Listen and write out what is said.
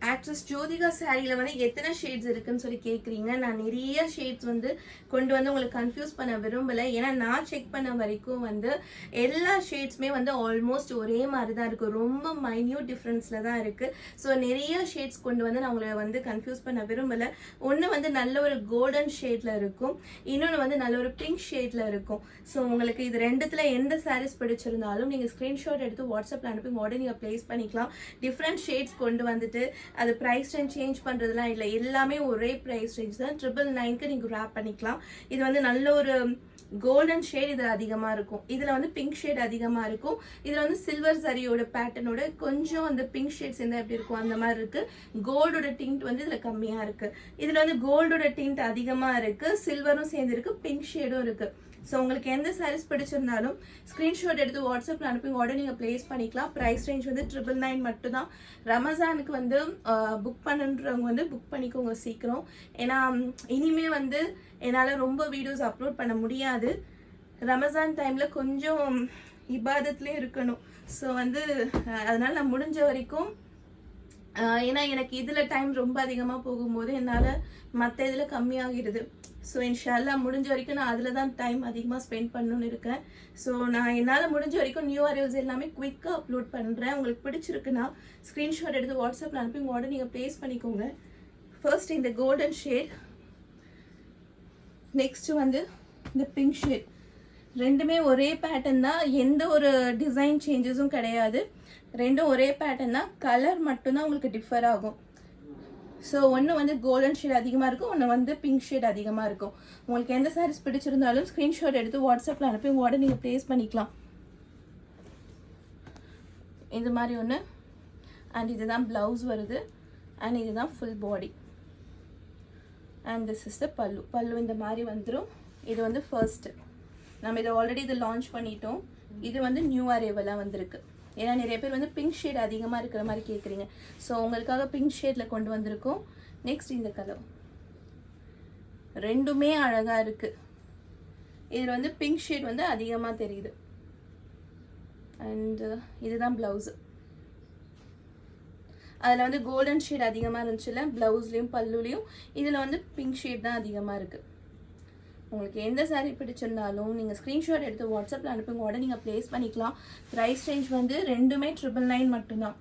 Actress Jyothika சாரியில் வந்து எத்தனை ஷேட்ஸ் இருக்குன்னு சொல்லி கேட்குறீங்க. நான் நிறைய ஷேட்ஸ் வந்து கொண்டு வந்து உங்களுக்கு கன்ஃபியூஸ் பண்ண விரும்பலை. ஏன்னா நான் செக் பண்ண வரைக்கும் வந்து எல்லா ஷேட்ஸுமே வந்து ஆல்மோஸ்ட் ஒரே மாதிரி தான் இருக்குது. ரொம்ப மைன்யூட் டிஃப்ரென்ஸில் தான் இருக்குது. ஸோ நிறைய ஷேட்ஸ் கொண்டு வந்து நான் உங்களை வந்து கன்ஃபியூஸ் பண்ண விரும்பலை. ஒன்று வந்து நல்ல ஒரு கோல்டன் ஷேடில் இருக்கும், இன்னொன்று வந்து நல்ல ஒரு பிங்க் ஷேடில் இருக்கும். ஸோ உங்களுக்கு இது ரெண்டுத்தில் எந்த சாரீஸ் பிடிச்சிருந்தாலும் நீங்கள் ஸ்க்ரீன்ஷாட் எடுத்து வாட்ஸ்அப்பில் அனுப்பி உடனே நீங்கள் ப்ளேஸ் பண்ணிக்கலாம். டிஃப்ரெண்ட் ஷேட்ஸ் கொண்டு வந்துட்டு அது ப்ரைஸ் ரேஞ்ச் சேஞ்ச் பண்ணுறதுலாம் இல்லை, எல்லாமே ஒரே ப்ரைஸ் ரேஞ்ச் தான். 999க்கு நீங்கள் ரேப் பண்ணிக்கலாம். இது வந்து நல்ல ஒரு கோல்டன் ஷேட் இதில் அதிகமாக இருக்கும். இதில் வந்து பிங்க் ஷேட் அதிகமாக இருக்கும். இதில் வந்து சில்வர் சரியோட பேட்டர்னோட கொஞ்சம் அந்த பிங்க் ஷேட்ஸ் இருந்தால் எப்படி இருக்கும் அந்த மாதிரி இருக்குது. கோல்டோட டிண்ட் வந்து இதில் கம்மியாக இருக்குது. இதில் வந்து கோல்டோட டிண்ட் அதிகமாக இருக்குது, சில்வரும் சேர்ந்துருக்கு, பிங்க் ஷேடும் இருக்குது. ஸோ உங்களுக்கு எந்த சாரீஸ் பிடிச்சிருந்தாலும் ஸ்க்ரீன்ஷாட் எடுத்து வாட்ஸ்அப்பில் அனுப்பி உடனே நீங்கள் ப்ளேஸ் பண்ணிக்கலாம். ப்ரைஸ் ரேஞ்ச் வந்து 999 மட்டும்தான். ரமஜானுக்கு வந்து புக் பண்ணுறவங்க வந்து புக் பண்ணிக்கோங்க சீக்கிரம். ஏன்னா இனிமே வந்து என்னால் ரொம்ப வீடியோஸ் அப்லோட் பண்ண முடியாது. ரமஜான் டைமில் கொஞ்சம் இபாதத்துலேயே இருக்கணும். ஸோ வந்து அதனால் நான் முடிஞ்ச வரைக்கும், ஏன்னா எனக்கு இதில் டைம் ரொம்ப அதிகமாக போகும்போது என்னால் மற்ற இதில் கம்மியாகிடுது. ஸோ இன்ஷால்லா முடிஞ்ச வரைக்கும் நான் அதில் தான் டைம் அதிகமாக ஸ்பெண்ட் பண்ணணுன்னு இருக்கேன். ஸோ நான் என்னால் முடிஞ்ச வரைக்கும் நியூ அரைவல்ஸ் எல்லாமே குவிக்காக அப்லோட் பண்ணுறேன். உங்களுக்கு பிடிச்சிருக்குன்னா ஸ்க்ரீன்ஷாட் எடுத்து வாட்ஸ்அப்பில் அனுப்பி உங்கள் ஆர்டர் நீங்கள் ப்ளேஸ் பண்ணிக்கோங்க. ஃபர்ஸ்ட் இந்த கோல்டன் ஷேட், நெக்ஸ்ட்டு வந்து இந்த பிங்க் ஷேட். ரெண்டுமே ஒரே பேட்டர்ன் தான், எந்த ஒரு டிசைன் சேஞ்சஸும் கிடையாது. ரெண்டும் ஒரே பேட்டர்ன் தான், கலர் மட்டும்தான் உங்களுக்கு டிஃபர் ஆகும். ஸோ ஒன்று வந்து கோல்டன் ஷேட் அதிகமாக இருக்கும், ஒன்று வந்து பிங்க் ஷேட் அதிகமாக இருக்கும். உங்களுக்கு எந்த சாரீஸ் பிடிச்சிருந்தாலும் ஸ்க்ரீன்ஷாட் எடுத்து வாட்ஸ்அப்பில் அனுப்பி உங்கள் ஆர்டர் நீங்கள் ப்ளேஸ் பண்ணிக்கலாம். இது மாதிரி ஒன்று. அண்ட் இதுதான் ப்ளவுஸ் வருது. அண்ட் இதுதான் full body. And this is the பல்லு. பல்லு இந்த மாதிரி வந்துடும். இது வந்து ஃபர்ஸ்ட்டு நம்ம இதை ஆல்ரெடி இது லான்ச் பண்ணிட்டோம். இது வந்து நியூ அரைவலாக வந்திருக்கு. ஏன்னா நிறைய பேர் வந்து பிங்க் ஷேட் அதிகமாக இருக்கிற மாதிரி கேட்குறீங்க. ஸோ உங்களுக்காக பிங்க் ஷேடில் கொண்டு வந்திருக்கோம். நெக்ஸ்ட் இந்த கலர், ரெண்டுமே அழகாக இருக்குது. இதில் வந்து பிங்க் ஷேட் வந்து அதிகமாக தெரியுது. அண்டு இதுதான் ப்ளவுஸு. அதில் வந்து கோல்டன் ஷேட் அதிகமாக இருந்துச்சுல்ல ப்ளவுஸ்லேயும் பல்லுலேயும், இதில் வந்து பிங்க் ஷேட் தான் அதிகமாக இருக்குது. உங்களுக்கு எந்த சாரீ பிடிச்சிருந்தாலும் நீங்கள் ஸ்க்ரீன்ஷாட் எடுத்து வாட்ஸ்அப்பில் அனுப்புங்க, உடனே நீங்கள் ப்ளேஸ் பண்ணிக்கலாம். ப்ரைஸ் ரேஞ்ச் வந்து ரெண்டுமே 999 மட்டும்தான்.